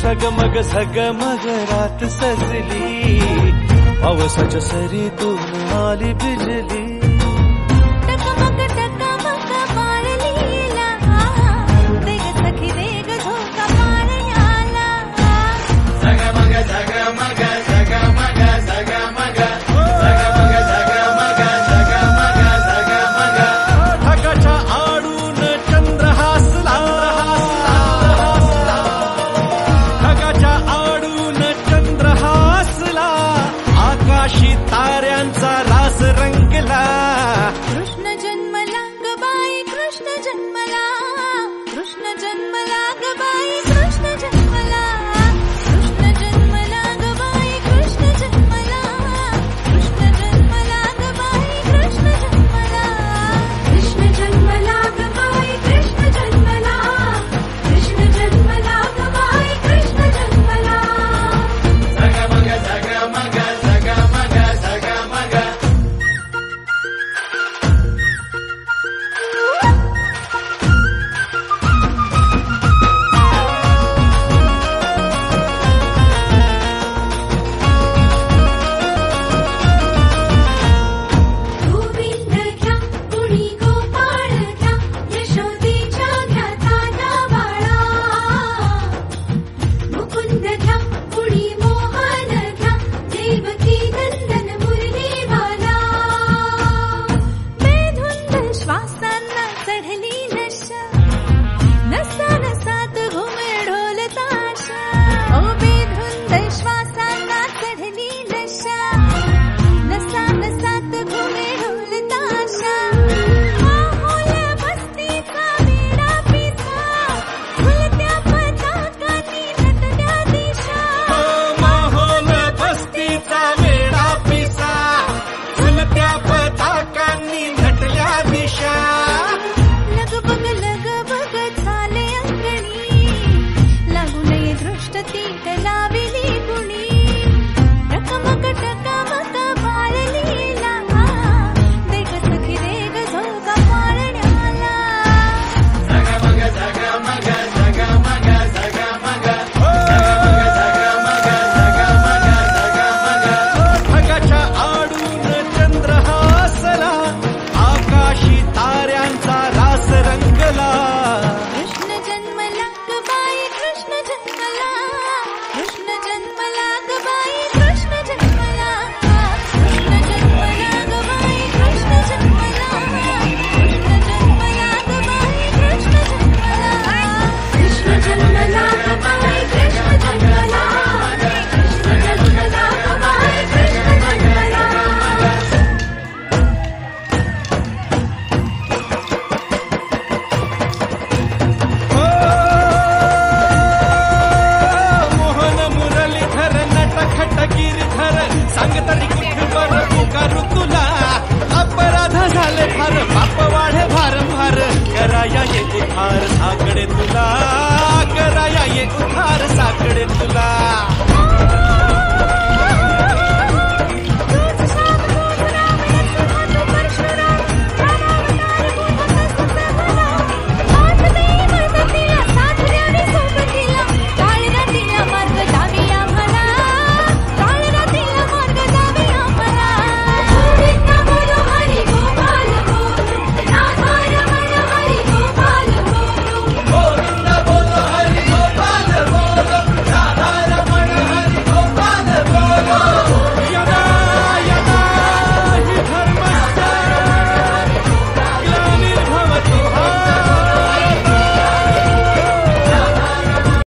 झगमग झगमग रात सजली पावसाच्या सरीतून आली बिजली टकमक टकमक पाळलीला देग सखी देग झोका पाळण्याला झगमग झगमग झगमग झगमग झगमग झगमग झगमग झगमग ढगाच्या आडून चंद्र हसला ढगाच्या आडून चंद्र हसला आकाशी ताऱ्यांचा रास रंगला कृष्ण जन्मला ग बाई कृष्ण जन्मला कृष्ण जन्मला ग बाई कृष्ण जन्मला कृष्ण जन्मला ग बाई कृष्ण जन्मला कृष्ण जन्मला ग बाई कृष्ण जन्मला कृष्ण जन्मला ग बाई कृष्ण जन्मला कृष्ण जन्मला ग बाई कृष्ण जन्मला झगमग झगमग झगमग झगमग गोविंद घ्या कुणी गोपाळ घ्या यशोदेच्या घ्या ताना बाळा मुकुंद घ्या कुणी मोहन घ्या देवकी नंदन मुरलीवाला बेधुंद श्वासांना चढली नशा नसा नसात घुमे ढोल ताशा ओ बेधुंद श्वासांना चढली नशा नसा नसात घुमे ढोल ताशा माहोल मस्तीचा वेडा पिसा फुलत्या पताकांनी नटल्या दिशा माहोल बस्तीचा वेडा पिसा फुलत्या पताकांनी नटल्या दिशा लगबग झाले अंगणी लागू नये दृष्ट ती लाविली कुणी टकमक टकमक बाळलीला देग सखी देग झोका पाळण्याला झगमग झगमग झगमग झगमग झगमग झगमग झगमग ढगाच्या आडून चंद्र हसला आकाशी ताऱ्यांचा रास रंगला कृष्ण जन्मला ग बाई कृष्ण जन्मला कृष्ण जन्मला ग बाई कृष्ण जन्मला कृष्ण जन्मला ग बाई कृष्ण जन्मला कृष्ण जन्मला ग बाई कृष्ण जन्मला कृष्ण जन्मला ग बाई कृष्ण जन्मला कृष्ण जन्मला ग बाई कृष्ण जन्मला मोहन मुरलीधर नटखट गिरधर सांग तरी कुठवर पुकारू तुला अपराध झाले फार पाप वाढे भारंभार कराया ये उद्धार साकडे तुला कराया ये उद्धार